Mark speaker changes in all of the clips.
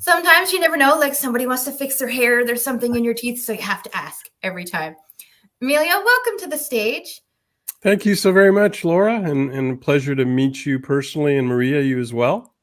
Speaker 1: Sometimes you never know, like somebody wants to fix their hair, there's something in your teeth, so you have to ask every time. Emilio, welcome to the stage.
Speaker 2: Thank you so very much, Laura, and a pleasure to meet you personally, and Maria, you as well.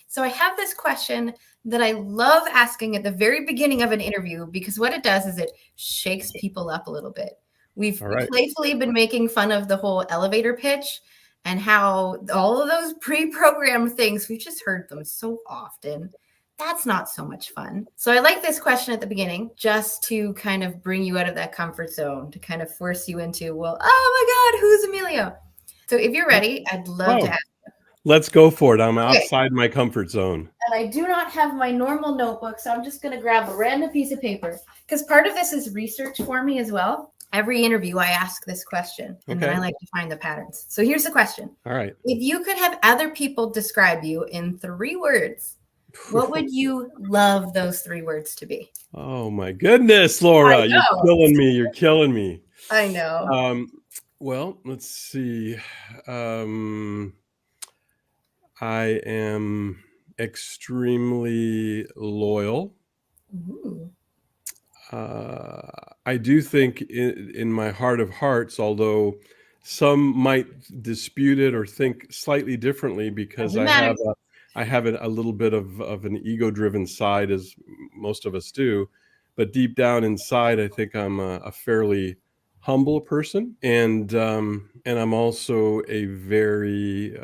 Speaker 1: So I have this question that I love asking at the very beginning of an interview, because what it does is it shakes people up a little bit. We've playfully been making fun of the whole elevator pitch and how all of those pre-programmed things, we've just heard them so often. That's not so much fun. So I like this question at the beginning, just to kind of bring you out of that comfort zone, to kind of force you into, well, oh my God, who's Emilio? So if you're ready, I'd love to ask.
Speaker 2: Let's go for it. I'm outside my comfort zone.
Speaker 1: And I do not have my normal notebook, so I'm just going to grab a random piece of paper, because part of this is research for me as well. Every interview, I ask this question, and then I like to find the patterns. So here's the question.
Speaker 2: All right.
Speaker 1: If you could have other people describe you in 3 words, what would you love those 3 words to be?
Speaker 2: Oh, my goodness, Laura. You're killing me. You're killing me.
Speaker 1: I know.
Speaker 2: Well, let's see. I am extremely loyal.
Speaker 1: Ooh.
Speaker 2: I do think in my heart of hearts, although some might dispute it or think slightly differently, because I have a little bit of an ego-driven side, as most of us do. But deep down inside, I think I'm a fairly humble person, and I'm also a very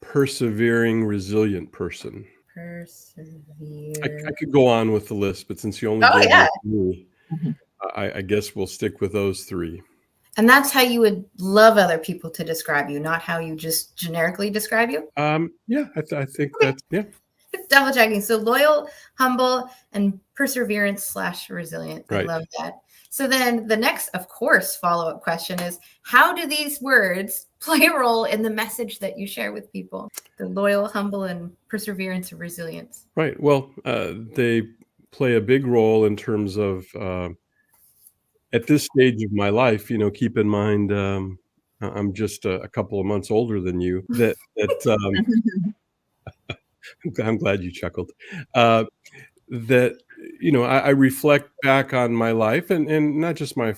Speaker 2: persevering, resilient person. I could go on with the list, but since you only gave it to me, I guess we'll stick with those 3.
Speaker 1: And that's how you would love other people to describe you, not how you just generically describe you?
Speaker 2: Yeah, I think that's, yeah.
Speaker 1: Double checking. So loyal, humble, and perseverance/resilient. I love that. So then the next, of course, follow-up question is, how do these words play a role in the message that you share with people? The loyal, humble, and perseverance and resilience.
Speaker 2: Right. Well, they play a big role in terms of, at this stage of my life, keep in mind, I'm just a couple of months older than you, that I'm glad you chuckled, that, I reflect back on my life, and not just my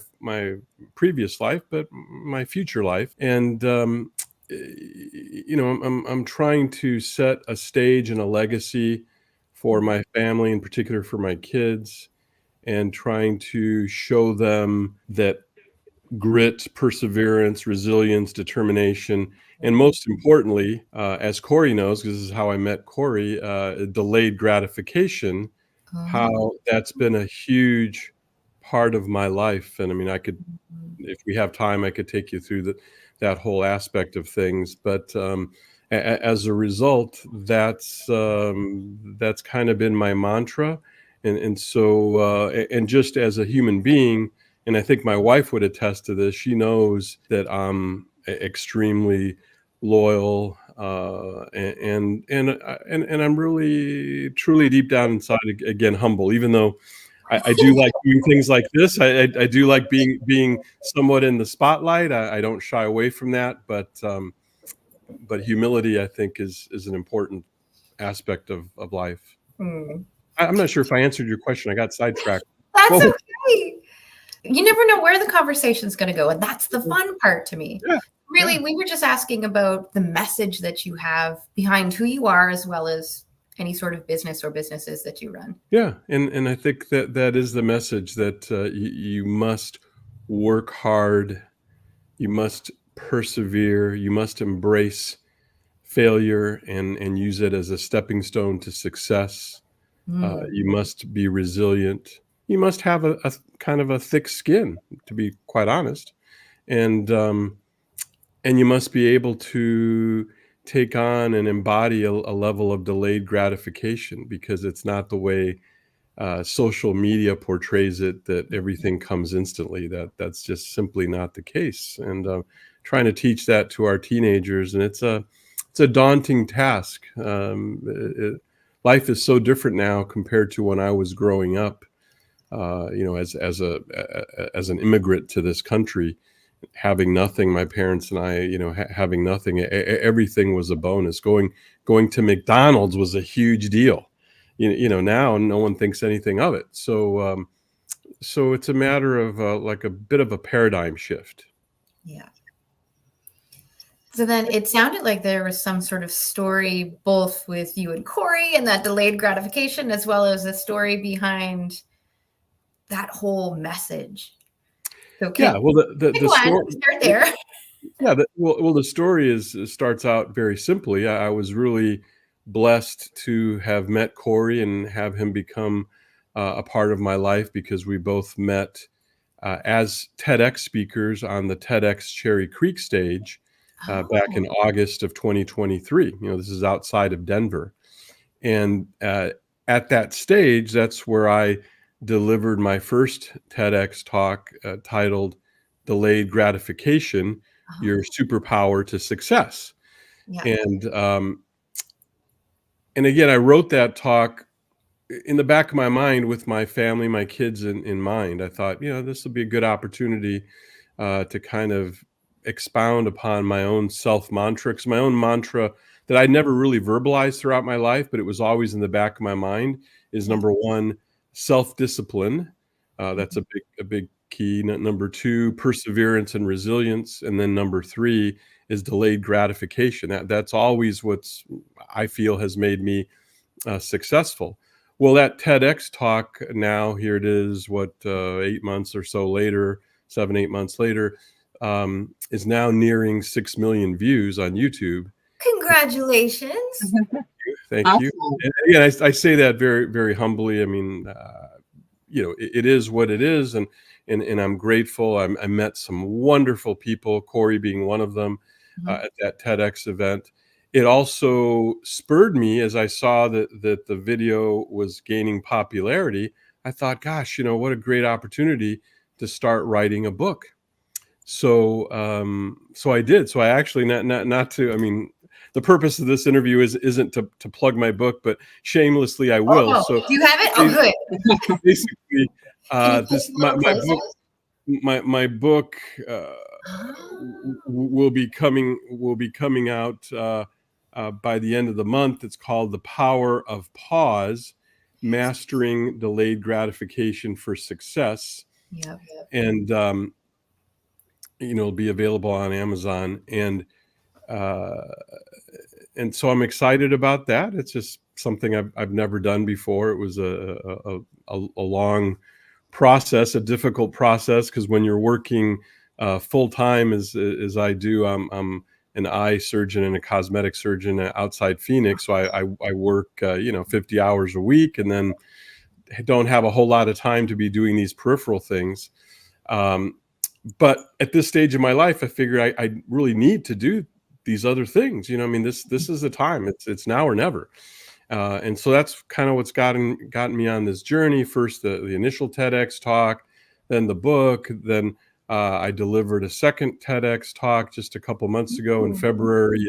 Speaker 2: previous life, but my future life. And, I'm trying to set a stage and a legacy for my family, in particular for my kids, and trying to show them that grit, perseverance, resilience, determination, and most importantly, as Corey knows, because this is how I met Corey, delayed gratification, how that's been a huge part of my life. And I mean, if we have time, I could take you through that whole aspect of things. But as a result, that's kind of been my mantra. And so, and just as a human being, and I think my wife would attest to this, she knows that I'm extremely loyal, and I'm really, truly deep down inside, again, humble, even though I do like doing things like this. I do like being somewhat in the spotlight. I don't shy away from that, but humility, I think, is an important aspect of life. I'm not sure if I answered your question. I got sidetracked.
Speaker 1: That's okay. You never know where the conversation's going to go, and that's the fun part to me.
Speaker 2: Yeah.
Speaker 1: Really, we were just asking about the message that you have behind who you are, as well as any sort of business or businesses that you run.
Speaker 2: Yeah, and I think that is the message, that you must work hard, you must persevere, you must embrace failure and use it as a stepping stone to success. You must be resilient. You must have a kind of a thick skin, to be quite honest, and you must be able to take on and embody a level of delayed gratification, because it's not the way social media portrays it, that everything comes instantly. That's just simply not the case. And trying to teach that to our teenagers, and it's a daunting task. Life is so different now compared to when I was growing up, as an immigrant to this country. having nothing, my parents and I, having nothing, everything was a bonus. Going to McDonald's was a huge deal. Now no one thinks anything of it. So so it's a matter of like a bit of a paradigm shift.
Speaker 1: Yeah. So then it sounded like there was some sort of story both with you and Corey and that delayed gratification, as well as a story behind that whole message. So
Speaker 2: Well, the story,
Speaker 1: start there.
Speaker 2: well, the story starts out very simply. I was really blessed to have met Corey and have him become a part of my life, because we both met as TEDx speakers on the TEDx Cherry Creek stage back in August of 2023. This is outside of Denver. And at that stage, that's where I delivered my first TEDx talk titled Delayed Gratification, Your Superpower to Success.
Speaker 1: Yeah.
Speaker 2: And again, I wrote that talk in the back of my mind with my family, my kids in mind. I thought, this will be a good opportunity to kind of expound upon my own self mantra, because my own mantra that I never really verbalized throughout my life, but it was always in the back of my mind, is number one, self-discipline. That's a big key. Number two, perseverance and resilience. And then number three is delayed gratification. That's always what's, I feel, has made me successful. Well, that TEDx talk now, here it is, 8 months or so later, 7-8 months later, is now nearing 6 million views on YouTube.
Speaker 1: Congratulations.
Speaker 2: Thank you. And again, I say that very, very humbly. I mean, it is what it is. And I'm grateful. I met some wonderful people, Corey being one of them, at that TEDx event. It also spurred me, as I saw that the video was gaining popularity. I thought, gosh, what a great opportunity to start writing a book. So so I did. So I actually, not to, I mean, the purpose of this interview isn't to plug my book, but shamelessly I will. So
Speaker 1: do you have it? Oh, good.
Speaker 2: Basically, my book will be coming out by the end of the month. It's called The Power of Pause: Mastering Delayed Gratification for Success.
Speaker 1: Yep.
Speaker 2: And it'll be available on Amazon, and so I'm excited about that. It's just something I've never done before. It was a long process, a difficult process, because when you're working full time as I do, I'm an eye surgeon and a cosmetic surgeon outside Phoenix. So I work 50 hours a week, and then don't have a whole lot of time to be doing these peripheral things. But at this stage of my life, I figured I really need to do these other things. I mean, this is the time. It's now or never. And so that's kind of what's gotten me on this journey. First, the initial TEDx talk, then the book, then I delivered a second TEDx talk just a couple months ago in February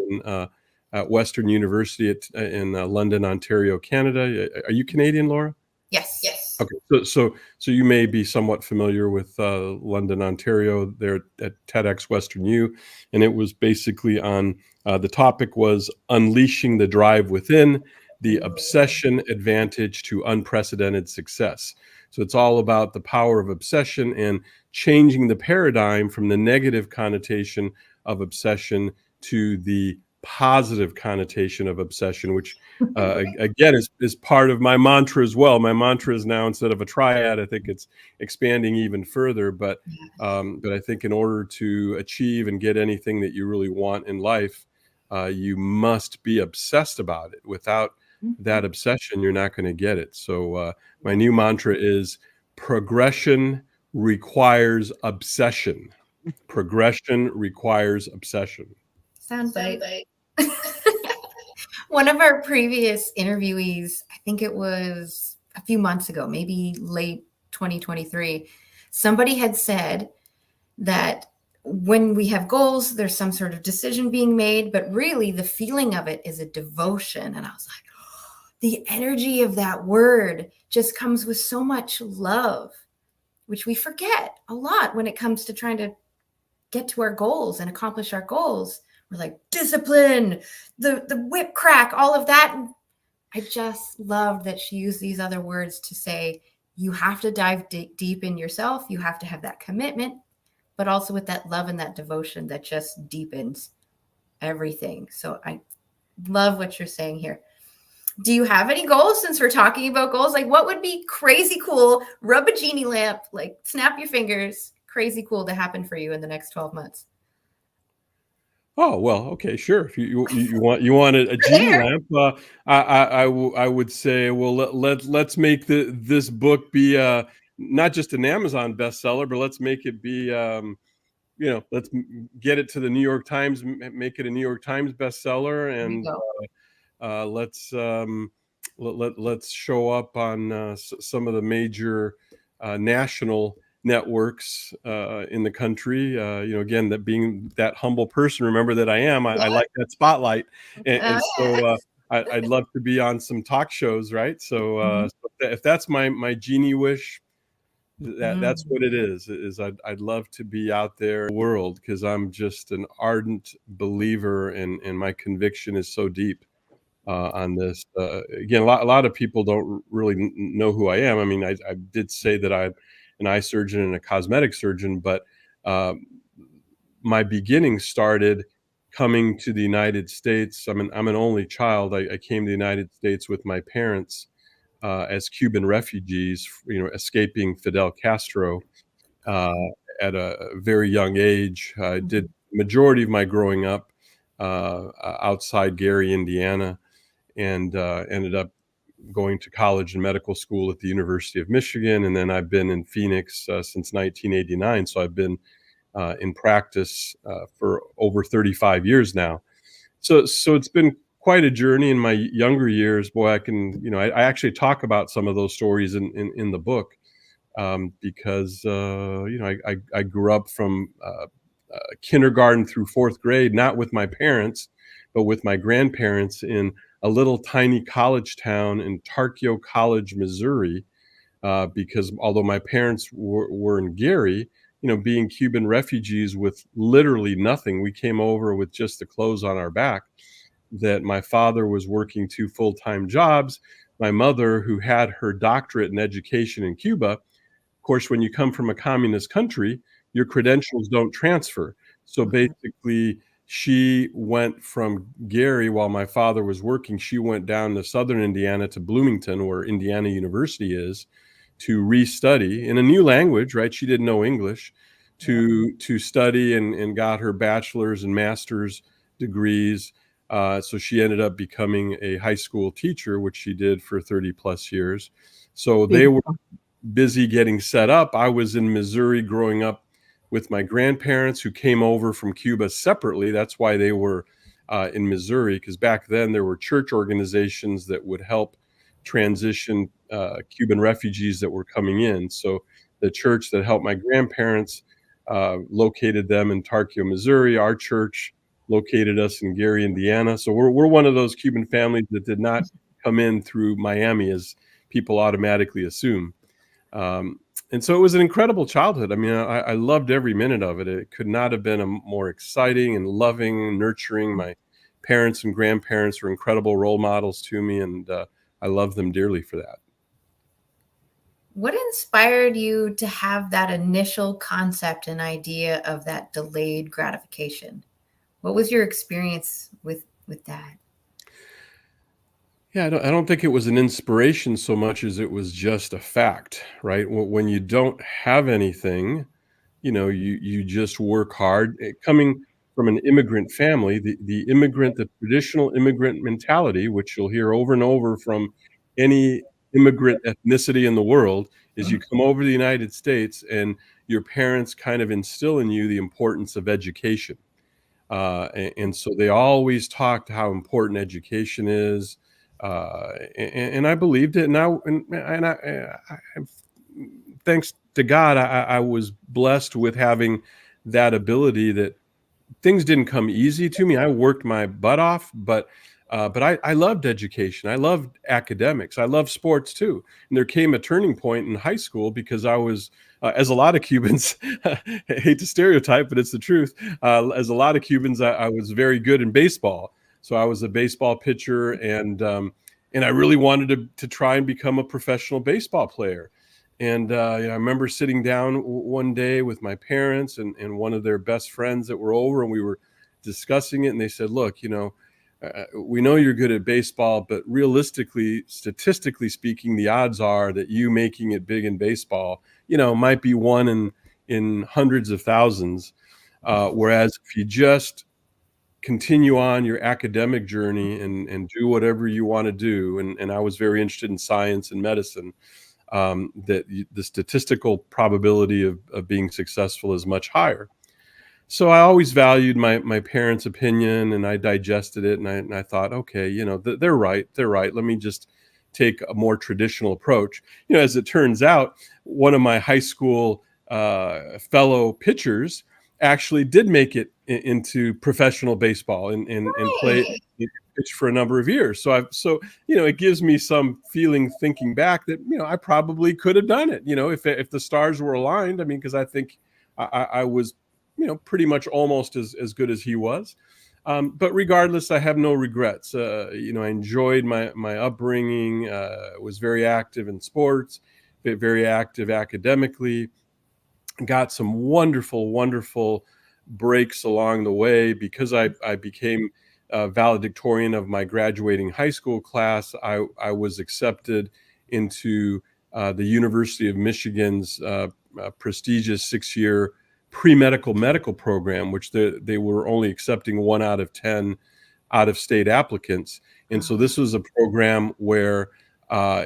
Speaker 2: at Western University in London, Ontario, Canada. Are you Canadian, Laura?
Speaker 1: Yes.
Speaker 2: Okay, so you may be somewhat familiar with London, Ontario, there at TEDx Western U, and it was basically on the topic was unleashing the drive within, the obsession advantage to unprecedented success. So it's all about the power of obsession and changing the paradigm from the negative connotation of obsession to the positive connotation of obsession, which again is part of my mantra as well. My mantra is now, instead of a triad, I think it's expanding even further. But I think in order to achieve and get anything that you really want in life, you must be obsessed about it. Without that obsession, you're not going to get it. So my new mantra is: progression requires obsession. Progression requires obsession.
Speaker 1: Sounds like one of our previous interviewees, I think it was a few months ago, maybe late 2023, somebody had said that when we have goals, there's some sort of decision being made, but really the feeling of it is a devotion. And I was like, oh, the energy of that word just comes with so much love, which we forget a lot when it comes to trying to get to our goals and accomplish our goals, we're like, discipline, the whip crack, all of that. And I just love that she used these other words to say, you have to dive deep in yourself. You have to have that commitment, but also with that love and that devotion that just deepens everything. So I love what you're saying here. Do you have any goals, since we're talking about goals? Like, what would be crazy cool? Rub a genie lamp, like snap your fingers, crazy cool to happen for you in the next 12 months.
Speaker 2: Oh, well, okay, sure. If you want a genie lamp, I would say, well, let's make this book be not just an Amazon bestseller, but let's make it be let's get it to the New York Times, make it a New York Times bestseller, and let's show up on some of the major national networks in the country. Again, that being that humble person, remember that I am. I like that spotlight, and so I'd love to be on some talk shows, right? So, so if that's my genie wish, that's what it is. I'd love to be out there in the world, because I'm just an ardent believer, and my conviction is so deep on this. Again, a lot of people don't really know who I am. I mean, I did say that I'm an eye surgeon and a cosmetic surgeon, but my beginning started coming to the United States. I'm an only child. I came to the United States with my parents as Cuban refugees, escaping Fidel Castro at a very young age. I did majority of my growing up outside Gary, Indiana, and ended up going to college and medical school at the University of Michigan. And then I've been in Phoenix since 1989. So I've been in practice for over 35 years now. So it's been quite a journey in my younger years. Boy, I actually talk about some of those stories in the book, because I grew up from kindergarten through fourth grade, not with my parents, but with my grandparents in a little tiny college town in Tarkio College, Missouri. Because although my parents were in Gary, being Cuban refugees with literally nothing, we came over with just the clothes on our back. That my father was working 2 full-time jobs. My mother, who had her doctorate in education in Cuba, of course, when you come from a communist country, your credentials don't transfer. So basically, she went from Gary while my father was working. She went down to southern Indiana to Bloomington, where Indiana University is, to restudy in a new language, right? She didn't know English, to study, and got her bachelor's and master's degrees. So she ended up becoming a high school teacher, which she did for 30 plus years. So they were busy getting set up. I was in Missouri growing up with my grandparents, who came over from Cuba separately. That's why they were in Missouri, because back then there were church organizations that would help transition Cuban refugees that were coming in. So the church that helped my grandparents located them in Tarkio, Missouri. Our church located us in Gary, Indiana. So we're one of those Cuban families that did not come in through Miami, as people automatically assume. And so it was an incredible childhood. I mean, I loved every minute of it. It could not have been a more exciting and loving, nurturing. My parents and grandparents were incredible role models to me, and I love them dearly for that.
Speaker 1: What inspired you to have that initial concept and idea of that delayed gratification? What was your experience with that?
Speaker 2: Yeah, I don't think it was an inspiration so much as it was just a fact, right? When you don't have anything, you just work hard. Coming from an immigrant family, the traditional immigrant mentality, which you'll hear over and over from any immigrant ethnicity in the world, is you come over to the United States and your parents kind of instill in you the importance of education. And so they always talked how important education is. And I believed it. Thanks to God, I was blessed with having that ability, that things didn't come easy to me. I worked my butt off, but But I loved education. I loved academics. I loved sports too. And there came a turning point in high school because I was, as a lot of Cubans, I hate to stereotype, but it's the truth. As a lot of Cubans, I was very good in baseball. So I was a baseball pitcher, and I really wanted to try and become a professional baseball player. And I remember sitting down one day with my parents and one of their best friends that were over, and we were discussing it. And they said, "Look, we know you're good at baseball, but realistically, statistically speaking, the odds are that you making it big in baseball, might be one in hundreds of thousands. Whereas if you just continue on your academic journey and do whatever you want to do," and I was very interested in science and medicine, the statistical probability of being successful is much higher. So I always valued my parents' opinion, and I digested it, and I thought, okay, they're right. They're right. Let me just take a more traditional approach. As it turns out, one of my high school fellow pitchers actually did make it into professional baseball and play
Speaker 1: Right.
Speaker 2: pitch for a number of years. So it gives me some feeling thinking back that I probably could have done it. If the stars were aligned. I mean, because I think I was pretty much almost as good as he was. But regardless, I have no regrets. I enjoyed my upbringing. Was very active in sports, very active academically. Got some wonderful, wonderful breaks along the way because I became valedictorian of my graduating high school class. I was accepted into the University of Michigan's prestigious 6-year pre-medical medical program, which they were only accepting 1 out of 10 out-of-state applicants. And so this was a program where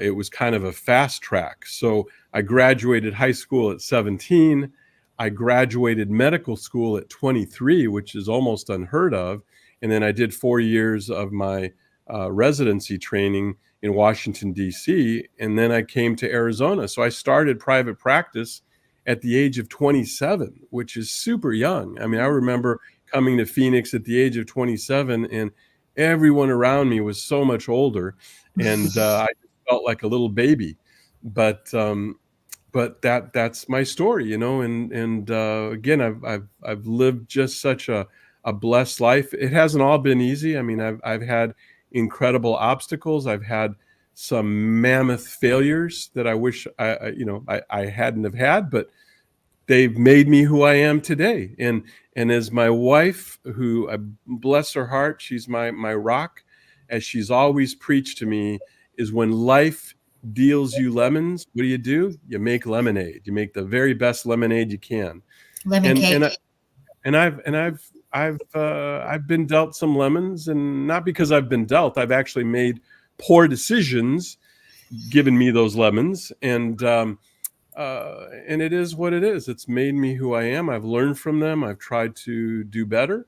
Speaker 2: it was kind of a fast track. So I graduated high school at 17. I graduated medical school at 23, which is almost unheard of. And then I did 4 years of my residency training in Washington, D.C. And then I came to Arizona. So I started private practice at the age of 27, which is super young. I mean, I remember coming to Phoenix at the age of 27, and everyone around me was so much older, and I felt like a little baby. But that's my story, and again, I've lived just such a blessed life. It hasn't all been easy. I mean, I've had incredible obstacles. I've had some mammoth failures that I wish I hadn't have had, but they've made me who I am today. And as my wife, who bless her heart, she's my rock, as she's always preached to me, is when life deals you lemons, what do? You make lemonade. You make the very best lemonade you can.
Speaker 1: Lemon
Speaker 2: And
Speaker 1: cake.
Speaker 2: I've been dealt some lemons, and not because I've been dealt. I've actually made poor decisions, given me those lemons, and it is what it is. It's made me who I am. I've learned from them. I've tried to do better,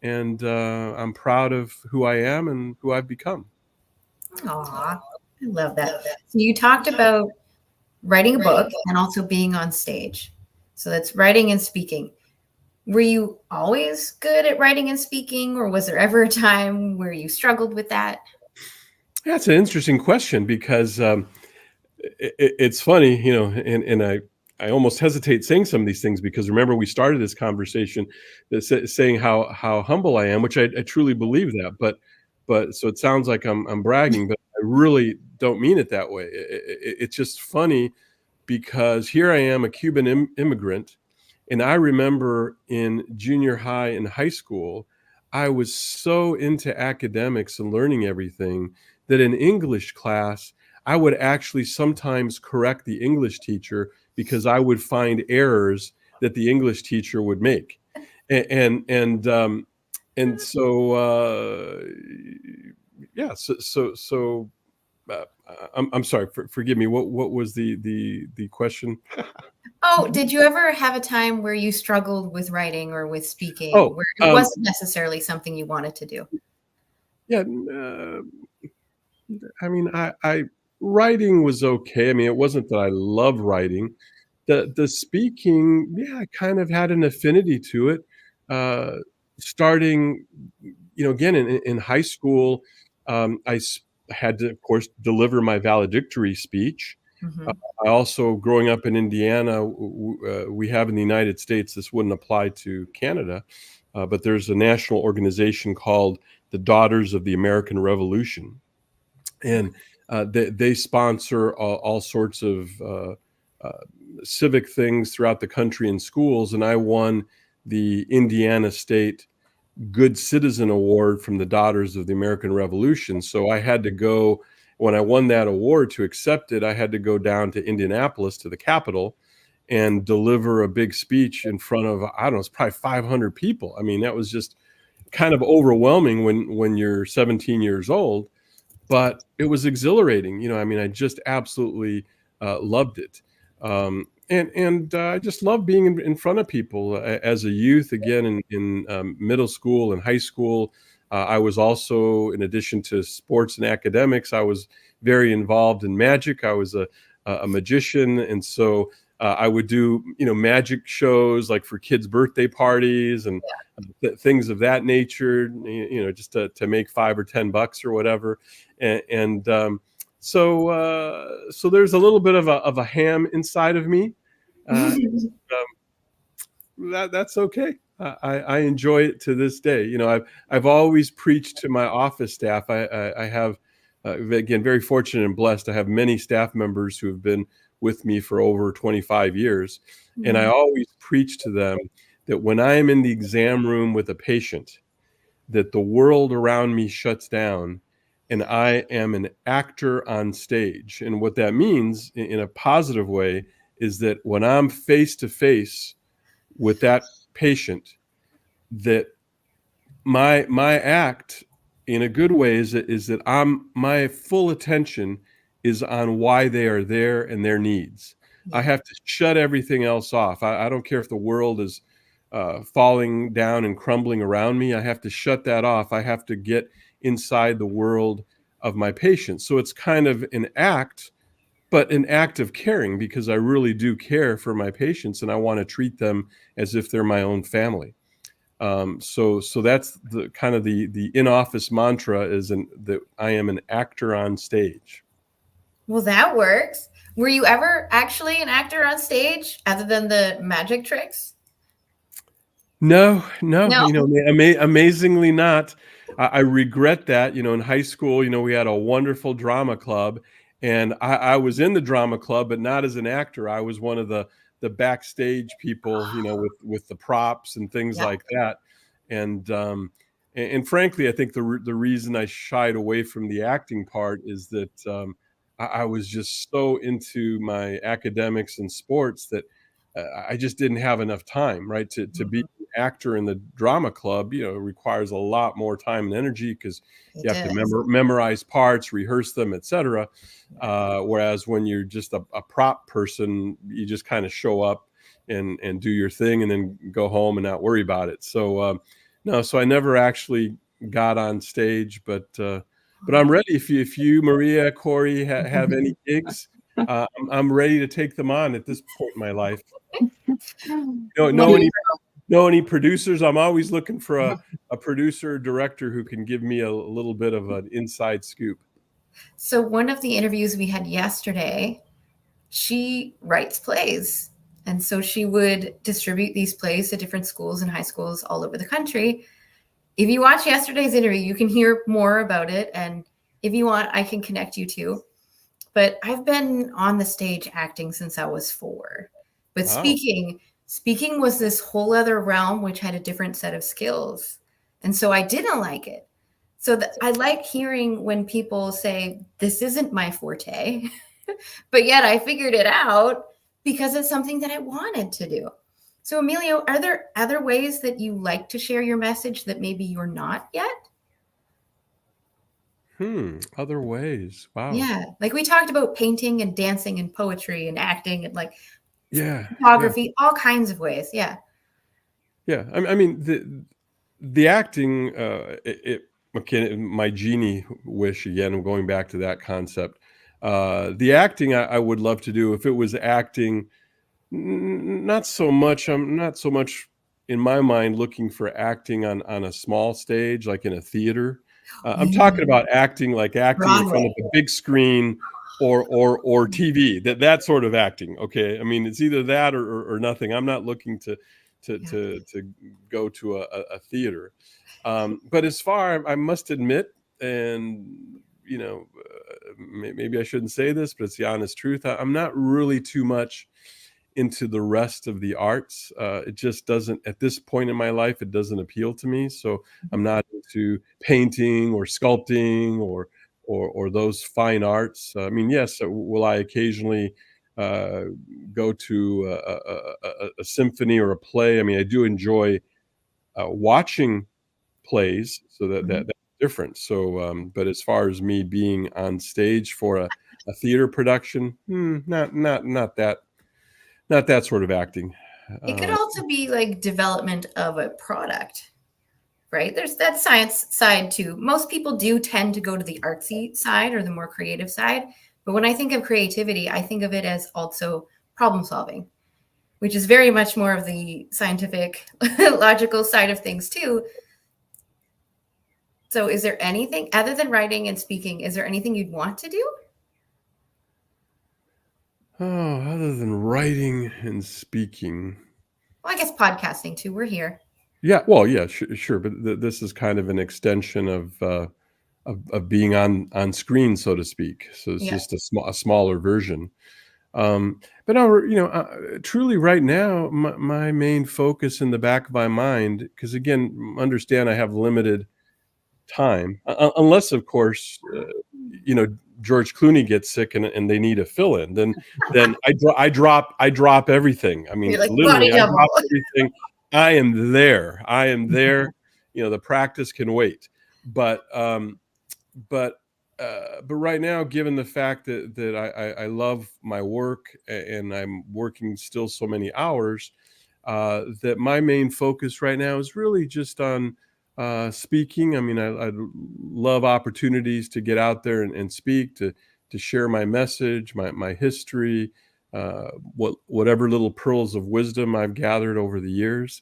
Speaker 2: and I'm proud of who I am and who I've become.
Speaker 1: Aw, I love that. So you talked about writing a book and also being on stage. So that's writing and speaking. Were you always good at writing and speaking, or was there ever a time where you struggled with that?
Speaker 2: That's an interesting question because it's funny, and I almost hesitate saying some of these things because remember we started this conversation saying how humble I am, which I truly believe that. But so it sounds like I'm bragging, but I really don't mean it that way. It's just funny because here I am, a Cuban immigrant, and I remember in junior high and high school, I was so into academics and learning everything that in English class, I would actually sometimes correct the English teacher because I would find errors that the English teacher would make. And so yeah, so I'm sorry, forgive me. What was the question?
Speaker 1: Oh, did you ever have a time where you struggled with writing or with speaking,
Speaker 2: Oh,
Speaker 1: where it wasn't necessarily something you wanted to do?
Speaker 2: yeah. I mean, I writing was okay. I mean, it wasn't that I love writing. The speaking, yeah, I kind of had an affinity to it. Starting, again in high school, I had to, of course, deliver my valedictory speech.
Speaker 1: Mm-hmm.
Speaker 2: I also, growing up in Indiana, we have in the United States, this wouldn't apply to Canada, but there's a national organization called the Daughters of the American Revolution. And they sponsor all sorts of civic things throughout the country in schools. And I won the Indiana State Good Citizen Award from the Daughters of the American Revolution. So I had to go, when I won that award, to accept it, I had to go down to Indianapolis, to the Capitol, and deliver a big speech in front of, I don't know, it's probably 500 people. I mean, that was just kind of overwhelming when you're 17 years old, but it was exhilarating. I mean, I just absolutely loved it. And I just love being in front of people. As a youth, again, in middle school and high school, I was also, in addition to sports and academics, I was very involved in magic. I was a magician, and so I would do magic shows, like for kids' birthday parties and things of that nature. Just to make $5 or $10 or whatever, and so there's a little bit of a ham inside of me. That's okay. I enjoy it to this day. I've always preached to my office staff. I have, again, very fortunate and blessed. I have many staff members who have been with me for over 25 years. And I always preach to them that when I am in the exam room with a patient, that the world around me shuts down and I am an actor on stage. And what that means in a positive way is that when I'm face to face with that patient, that my act, in a good way, is that my full attention is on why they are there and their needs. I have to shut everything else off. I don't care if the world is falling down and crumbling around me. I have to shut that off. I have to get inside the world of my patient. So it's kind of an act, but an act of caring, because I really do care for my patients and I want to treat them as if they're my own family. So that's the kind of the in-office mantra, is that I am an actor on stage.
Speaker 1: Well, that works. Were you ever actually an actor on stage other than the magic tricks?
Speaker 2: No. Amazingly not. I regret that. In high school, we had a wonderful drama club, and I was in the drama club, but not as an actor. I was one of the backstage people, with the props and things like that. And frankly, I think the reason I shied away from the acting part is that I was just so into my academics and sports that I just didn't have enough time, right? To be an actor in the drama club, requires a lot more time and energy, because you have to memorize parts, rehearse them, etc. Whereas when you're just a prop person, you just kind of show up and do your thing and then go home and not worry about it. So no, so I never actually got on stage, but I'm ready. If you Maria, Corey, have any gigs, I'm ready to take them on at this point in my life. Know any producers? I'm always looking for a producer or director who can give me a little bit of an inside scoop.
Speaker 1: So one of the interviews we had yesterday, she writes plays. And so she would distribute these plays to different schools and high schools all over the country. If you watch yesterday's interview, you can hear more about it. And if you want, I can connect you to. But I've been on the stage acting since I was 4. But wow. Speaking was this whole other realm, which had a different set of skills. And so I didn't like it. So I like hearing when people say, this isn't my forte, but yet I figured it out because it's something that I wanted to do. So Emilio, are there other ways that you like to share your message that maybe you're not yet?
Speaker 2: Other ways. Wow.
Speaker 1: Yeah. Like we talked about painting and dancing and poetry and acting and like photography, all kinds of ways. Yeah.
Speaker 2: Yeah. I mean, the acting, my genie wish, again, I'm going back to that concept. The acting I would love to do, if it was acting, not so much. I'm not so much, in my mind, looking for acting on a small stage, like in a theater. I'm talking about acting like acting in front
Speaker 1: Broadway.
Speaker 2: of a big screen or TV, that sort of acting. Okay. I mean, it's either that or nothing. I'm not looking to go to a theater. But as far, I must admit, and maybe I shouldn't say this, but it's the honest truth. I'm not really too much into the rest of the arts. It just doesn't, at this point in my life, it doesn't appeal to me. So I'm not into painting or sculpting or those fine arts. I mean, yes, will I occasionally go to a symphony or a play? I mean, I do enjoy watching plays, so that's different. So, but as far as me being on stage for a theater production, not that sort of acting.
Speaker 1: It could also be like development of a product, right? There's that science side too. Most people do tend to go to the artsy side or the more creative side. But when I think of creativity, I think of it as also problem solving, which is very much more of the scientific, logical side of things too. So is there anything other than writing and speaking, is there anything you'd want to do?
Speaker 2: Oh, other than writing and speaking.
Speaker 1: Well, I guess podcasting too. We're here.
Speaker 2: Yeah, well, yeah, sure. But this is kind of an extension of being on screen, so to speak. So it's just a smaller version. But truly right now, my main focus in the back of my mind, because again, understand I have limited time, unless of course, George Clooney gets sick and they need a fill-in, then I drop everything. I mean,
Speaker 1: you're like
Speaker 2: literally,
Speaker 1: body
Speaker 2: I
Speaker 1: double.
Speaker 2: drop everything. I am there. The practice can wait. But right now, given the fact that I love my work and I'm working still so many hours, that my main focus right now is really just on speaking. I mean, I love opportunities to get out there and speak, to share my message, my history, whatever little pearls of wisdom I've gathered over the years,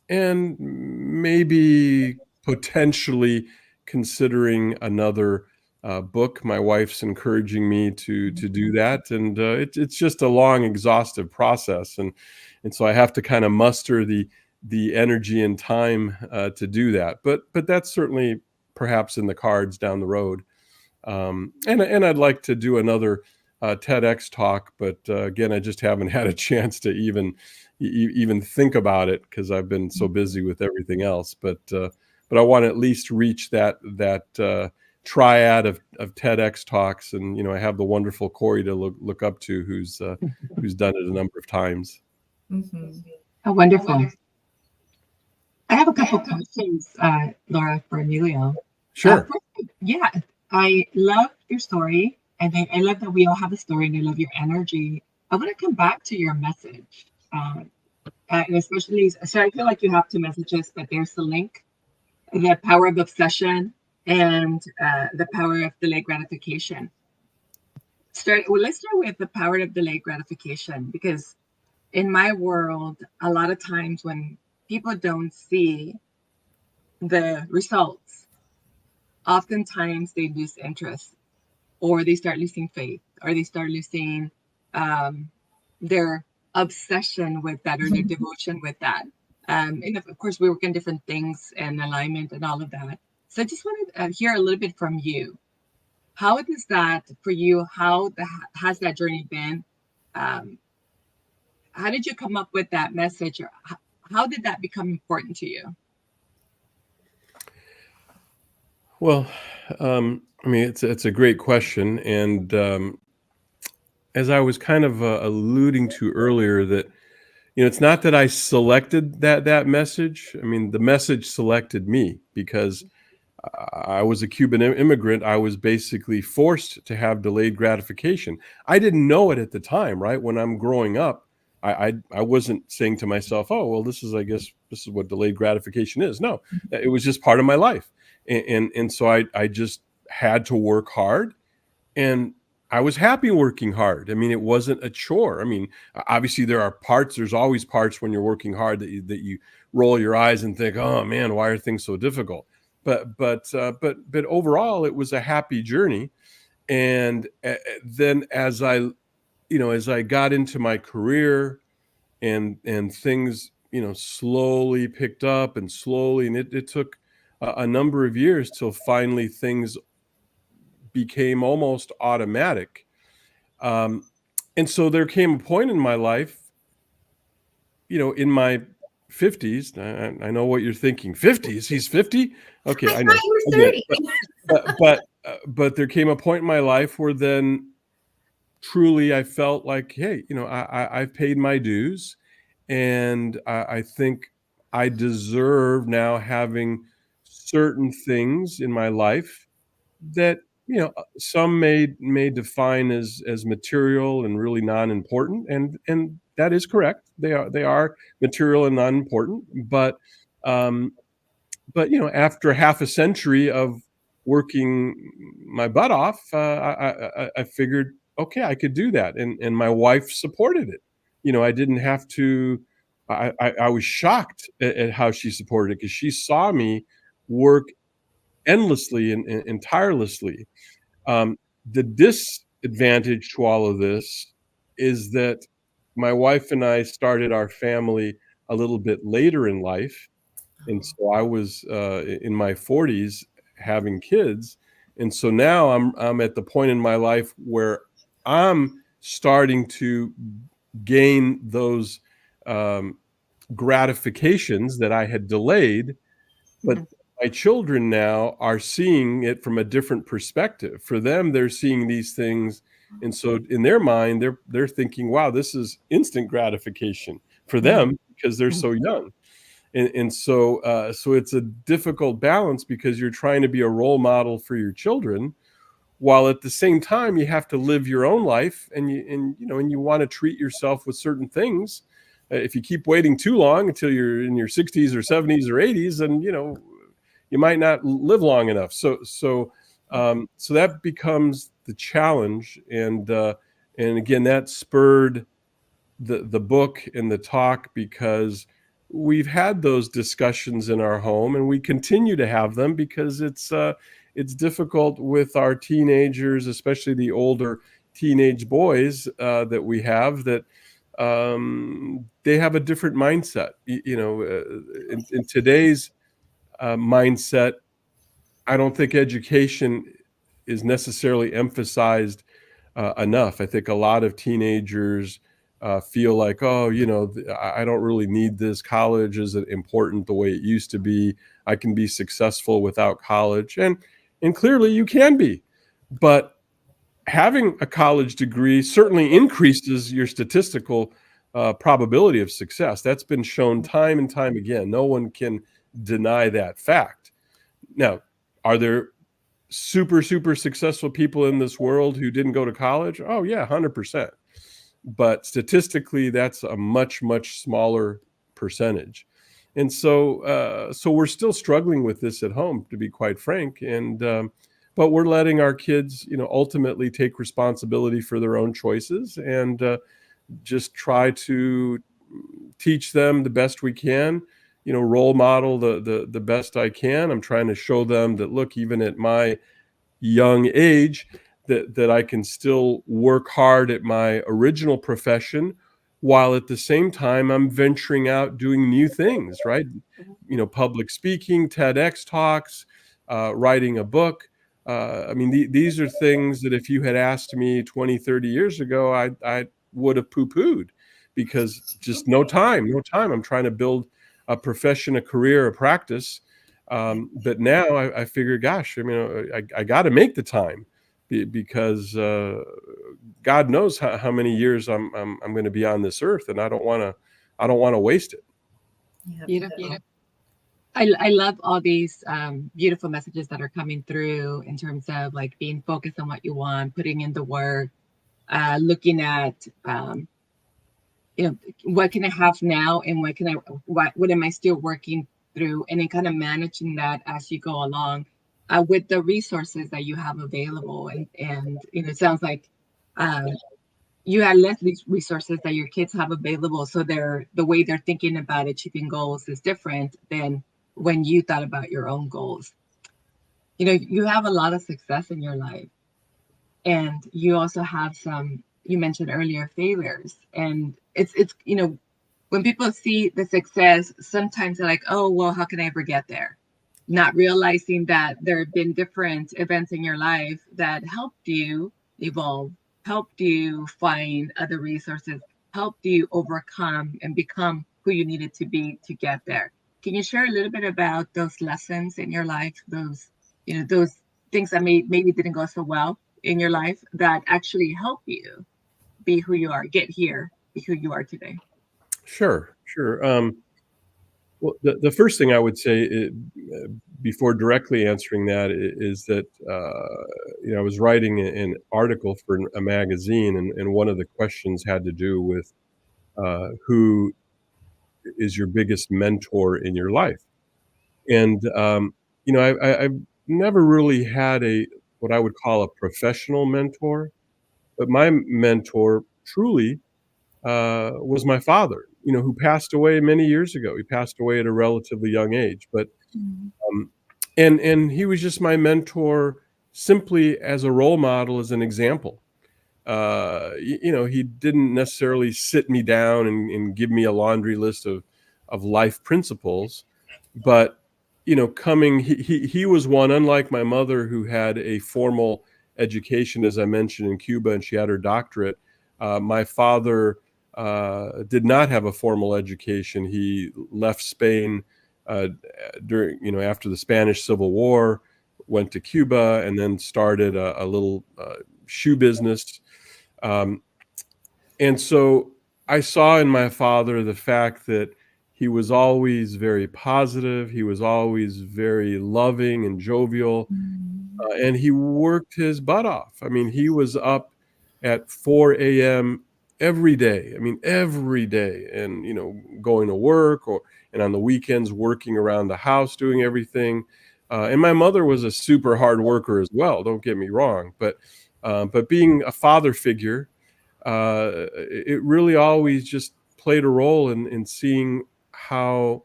Speaker 2: and maybe potentially considering another book. My wife's encouraging me to do that, and it's just a long, exhaustive process, and so I have to kind of muster the energy and time to do that. But that's certainly perhaps in the cards down the road. And I'd like to do another TEDx talk, but again, I just haven't had a chance to even think about it because I've been so busy with everything else. But I want to at least reach that triad of TEDx talks, and I have the wonderful Corey to look up to, who's done it a number of times.
Speaker 3: Oh, wonderful. I have a couple questions, Laura, for Emilio.
Speaker 2: Sure.
Speaker 3: Yeah, I love your story, and I love that we all have a story, and I love your energy. I want to come back to your message, and especially, so I feel like you have two messages, but there's the link, the power of obsession and the power of delayed gratification. Let's start with the power of delayed gratification, because in my world, a lot of times when people don't see the results, oftentimes they lose interest, or they start losing faith, or they start losing their obsession with that, or their devotion with that. And of course, we work in different things and alignment and all of that. So I just want to hear a little bit from you. How is that for you? How has that journey been? How did you come up with that message? Or how did that become important to you?
Speaker 2: Well, I mean, it's a great question. And as I was kind of alluding to earlier, that, it's not that I selected that message. I mean, the message selected me because I was a Cuban immigrant. I was basically forced to have delayed gratification. I didn't know it at the time, right? When I'm growing up, I wasn't saying to myself, oh, well, I guess this is what delayed gratification is. No, it was just part of my life. And so I just had to work hard, and I was happy working hard. I mean, it wasn't a chore. I mean, obviously there's always parts when you're working hard that you roll your eyes and think, oh man, why are things so difficult? but overall, it was a happy journey. And then as I got into my career and things, slowly picked up and slowly, and it took a number of years till finally things became almost automatic. And so there came a point in my life, in my 50s. I know what you're thinking. 50s? He's 50? Okay, I know.
Speaker 1: I thought you were 30.
Speaker 2: But there came a point in my life where then truly I felt like, hey, I've paid my dues, and I think I deserve now having certain things in my life that some may define as material and really non-important, and that is correct. They are material and non-important, but after half a century of working my butt off, I figured, okay, I could do that, and my wife supported it. I didn't have to. I was shocked at how she supported it, because she saw me work endlessly and tirelessly. The disadvantage to all of this is that my wife and I started our family a little bit later in life, and so I was in my 40s having kids, and so now I'm at the point in my life where I'm starting to gain those gratifications that I had delayed, but my children now are seeing it from a different perspective. For them, they're seeing these things, and so in their mind, they're thinking, "Wow, this is instant gratification for them because they're so young." And so it's a difficult balance, because you're trying to be a role model for your children, while at the same time you have to live your own life, and you want to treat yourself with certain things. If you keep waiting too long until you're in your 60s or 70s or 80s, then you might not live long enough. So that becomes the challenge, and again, that spurred the book and the talk, because we've had those discussions in our home, and we continue to have them, because it's difficult with our teenagers, especially the older teenage boys that we have, that they have a different mindset. In today's mindset, I don't think education is necessarily emphasized enough. I think a lot of teenagers feel like, oh, I don't really need this. College isn't important the way it used to be. I can be successful without college. And clearly you can be. But having a college degree certainly increases your statistical probability of success. That's been shown time and time again. No one can deny that fact. Now, are there super successful people in this world who didn't go to college? Oh yeah, 100%. But statistically, that's a much smaller percentage. And so we're still struggling with this at home, to be quite frank. And but we're letting our kids, ultimately take responsibility for their own choices, and just try to teach them the best we can, role model the best I can. I'm trying to show them that, look, even at my young age, that I can still work hard at my original profession, while at the same time I'm venturing out doing new things, right? Public speaking, TEDx talks, writing a book. I mean, these are things that if you had asked me 20, 30 years ago, I would have poo-pooed, because just no time. I'm trying to build a profession, a career, a practice. But now I figure, gosh, I got to make the time, because God knows how many years I'm going to be on this earth, and I don't want to waste it.
Speaker 1: Yeah.
Speaker 3: Beautiful. I love all these beautiful messages that are coming through, in terms of like being focused on what you want, putting in the work, looking at what can I have now, and what am I still working through, and then kind of managing that as you go along with the resources that you have available. And it sounds like you had less resources that your kids have available, so the way they're thinking about achieving goals is different than when you thought about your own goals. you have a lot of success in your life, and you also have some, you mentioned earlier, failures. And it's when people see the success, sometimes they're like, oh, well, how can I ever get there? Not realizing that there have been different events in your life that helped you evolve, helped you find other resources, helped you overcome and become who you needed to be to get there. Can you share a little bit about those lessons in your life, those things that maybe didn't go so well in your life that actually help you be who you are, get here, be who you are today?
Speaker 2: Sure. Well, the first thing I would say before directly answering that is that I was writing an article for a magazine, and one of the questions had to do with who is your biggest mentor in your life. And I've never really had what I would call a professional mentor, but my mentor truly was my father, who passed away many years ago. He passed away at a relatively young age, but um, and he was just my mentor simply as a role model, as an example. He didn't necessarily sit me down and give me a laundry list of life principles, but he was one, unlike my mother, who had a formal education, as I mentioned, in Cuba, and she had her doctorate. My father did not have a formal education. He left Spain after the Spanish Civil War, went to Cuba, and then started a little shoe business. And so I saw in my father the fact that he was always very positive. He was always very loving and jovial. And he worked his butt off. I mean, he was up at 4 a.m. every day. I mean, every day, and going to work, and on the weekends working around the house, doing everything. And my mother was a super hard worker as well. Don't get me wrong, but being a father figure, it really always just played a role in seeing how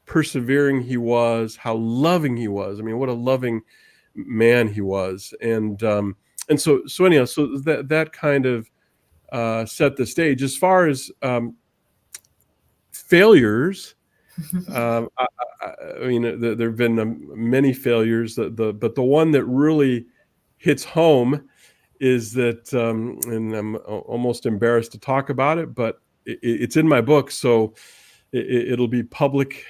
Speaker 2: persevering he was, how loving he was. I mean, what a loving man he was. And so anyhow, so that kind of set the stage. As far as failures, I mean, there have been many failures. But the one that really hits home is that, and I'm almost embarrassed to talk about it, but it's in my book, so it'll be public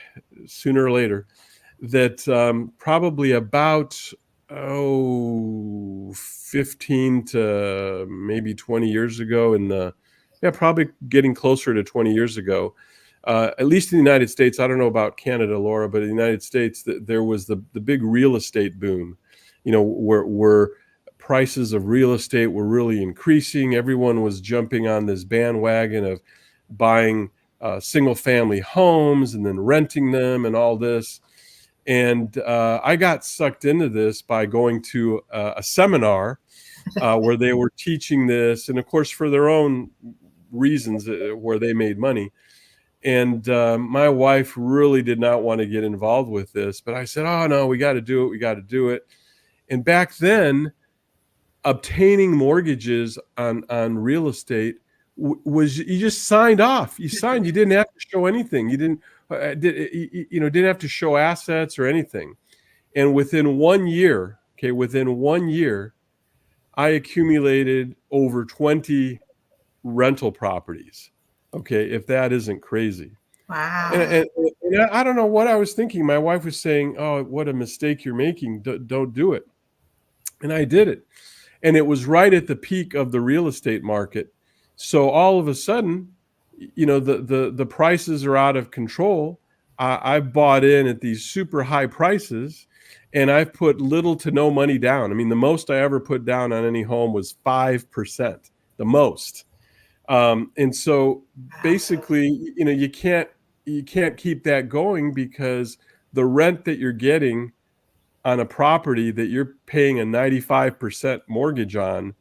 Speaker 2: sooner or later, that probably about 15 to maybe 20 years ago, probably getting closer to 20 years ago, at least in the United States. I don't know about Canada, Laura, but in the United States, there was the big real estate boom, where prices of real estate were really increasing. Everyone was jumping on this bandwagon of buying single family homes and then renting them and all this. And I got sucked into this by going to a seminar where they were teaching this, and of course for their own reasons, where they made money. And my wife really did not want to get involved with this, but I said, oh no, we got to do it. We got to do it. And back then, obtaining mortgages on real estate was, you just signed off. You signed. You didn't have to show anything. You didn't have to show assets or anything. And within 1 year, I accumulated over 20 rental properties. Okay, if that isn't crazy.
Speaker 1: Wow.
Speaker 2: And I don't know what I was thinking. My wife was saying, "Oh, what a mistake you're making. Don't do it." And I did it. And it was right at the peak of the real estate market. So all of a sudden, the prices are out of control. I bought in at these super high prices, and I've put little to no money down. I mean, the most I ever put down on any home was 5%, the most. And so basically, you can't keep that going, because the rent that you're getting on a property that you're paying a 95% mortgage on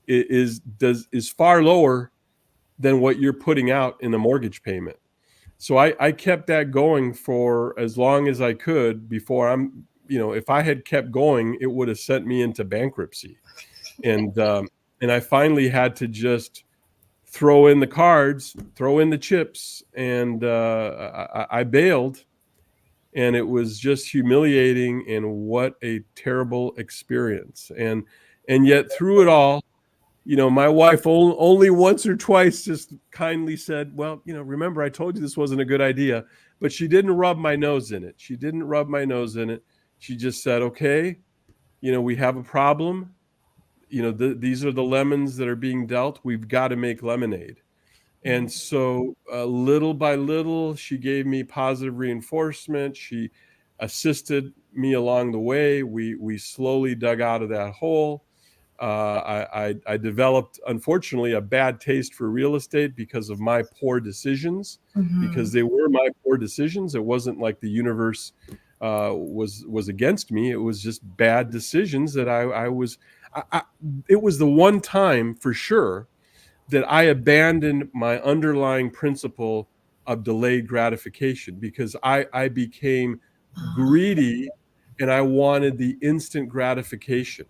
Speaker 2: is far lower than what you're putting out in a mortgage payment. So I kept that going for as long as I could before I'm if I had kept going, it would have sent me into bankruptcy. And I finally had to just throw in the cards, throw in the chips, and I bailed. And it was just humiliating, and what a terrible experience. And yet through it all, my wife only once or twice just kindly said, well, remember, I told you this wasn't a good idea. But she didn't rub my nose in it. She just said, okay, we have a problem. These are the lemons that are being dealt. We've got to make lemonade. And so little by little, she gave me positive reinforcement. She assisted me along the way. We slowly dug out of that hole. I developed, unfortunately, a bad taste for real estate because of my poor decisions, because they were my poor decisions. It wasn't like the universe was against me. It was just bad decisions that it was the one time for sure that I abandoned my underlying principle of delayed gratification, because I became greedy and I wanted the instant gratification.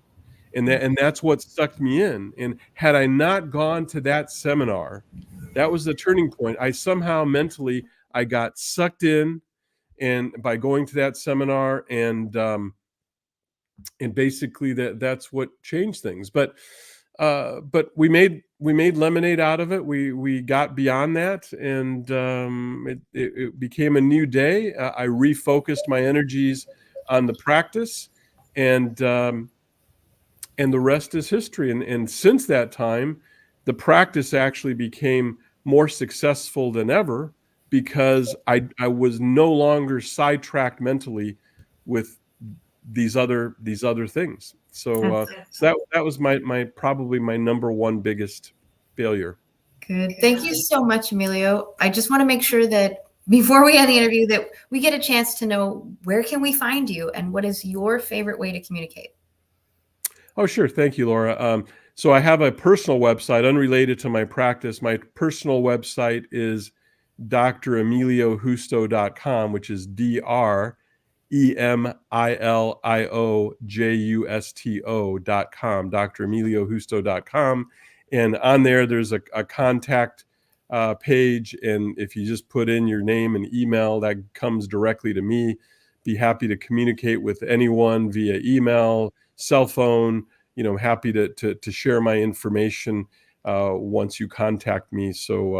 Speaker 2: And that's what sucked me in. And had I not gone to that seminar, that was the turning point. I somehow mentally, I got sucked in, and by going to that seminar, and basically that's what changed things. But we made lemonade out of it. We got beyond that, and it became a new day. I refocused my energies on the practice, and the rest is history. And since that time, the practice actually became more successful than ever, because I was no longer sidetracked mentally with these other things. So that was my probably my number one biggest failure.
Speaker 1: Good. Thank you so much, Emilio. I just want to make sure that before we end the interview, that we get a chance to know, where can we find you, and what is your favorite way to communicate?
Speaker 2: Oh, sure. Thank you, Laura. So I have a personal website unrelated to my practice. My personal website is dremiliojusto.com, which is DREMILIOJUSTO.com, dremiliojusto.com. And on there's a contact page. And if you just put in your name and email, that comes directly to me. Be happy to communicate with anyone via email, cell phone. Happy to share my information once you contact me. So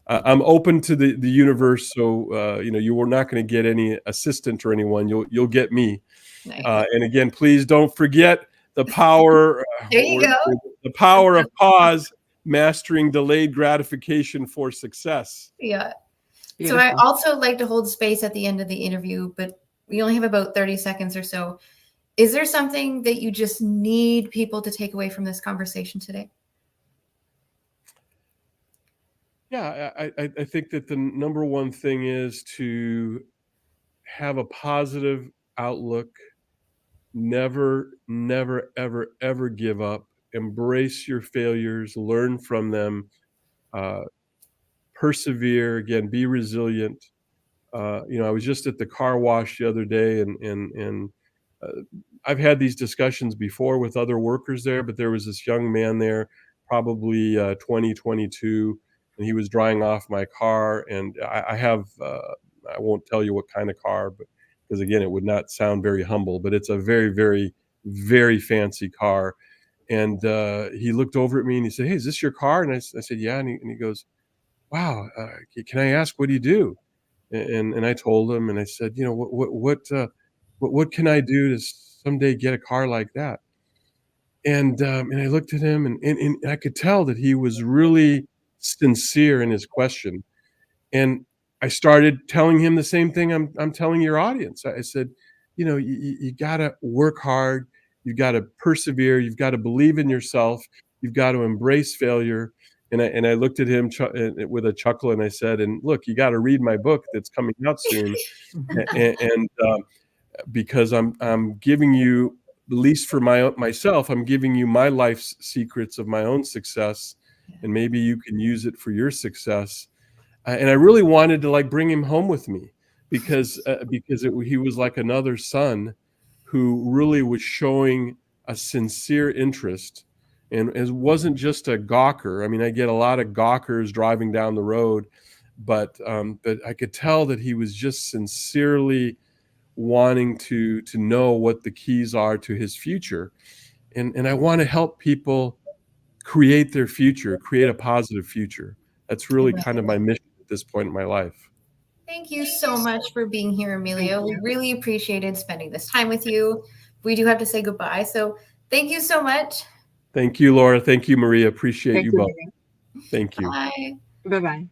Speaker 2: I'm open to the universe. So you are not going to get any assistant or anyone. You'll get me. Nice. And again, please don't forget the power.
Speaker 1: There you go.
Speaker 2: The power of pause, mastering delayed gratification for success.
Speaker 1: Yeah. Beautiful. So I also like to hold space at the end of the interview, but we only have about 30 seconds or so. Is there something that you just need people to take away from this conversation today?
Speaker 2: Yeah, I think that the number one thing is to have a positive outlook. Never, never, ever, ever give up. Embrace your failures, learn from them, persevere, again, be resilient. I was just at the car wash the other day, and I've had these discussions before with other workers there, but there was this young man there, probably 20, 22, and he was drying off my car. And I have, I won't tell you what kind of car, but because again, it would not sound very humble, but it's a very, very, very fancy car. And he looked over at me and he said, "Hey, is this your car?" And I said, "Yeah." And he goes, "Wow, can I ask, what do you do?" And I told him, and I said, what can I do to someday get a car like that? And I looked at him, and I could tell that he was really sincere in his question. And I started telling him the same thing I'm telling your audience. I said, you gotta work hard, you gotta persevere, you've got to believe in yourself, you've got to embrace failure. And I looked at him with a chuckle, and I said, "And look, you got to read my book that's coming out soon." and because I'm giving you, at least for myself, I'm giving you my life's secrets of my own success, and maybe you can use it for your success. And I really wanted to bring him home with me, because he was like another son who really was showing a sincere interest, and it wasn't just a gawker. I mean, I get a lot of gawkers driving down the road, but I could tell that he was just sincerely wanting to know what the keys are to his future. And I want to help people create their future, create a positive future. That's really kind of my mission at this point in my life.
Speaker 1: Thank you so much for being here, Emilio. We really appreciated spending this time with you. We do have to say goodbye, so thank you so much.
Speaker 2: Thank you, Laura. Thank you, Maria. Appreciate you both.
Speaker 3: Maria.
Speaker 2: Thank you.
Speaker 1: Bye.
Speaker 3: Bye-bye.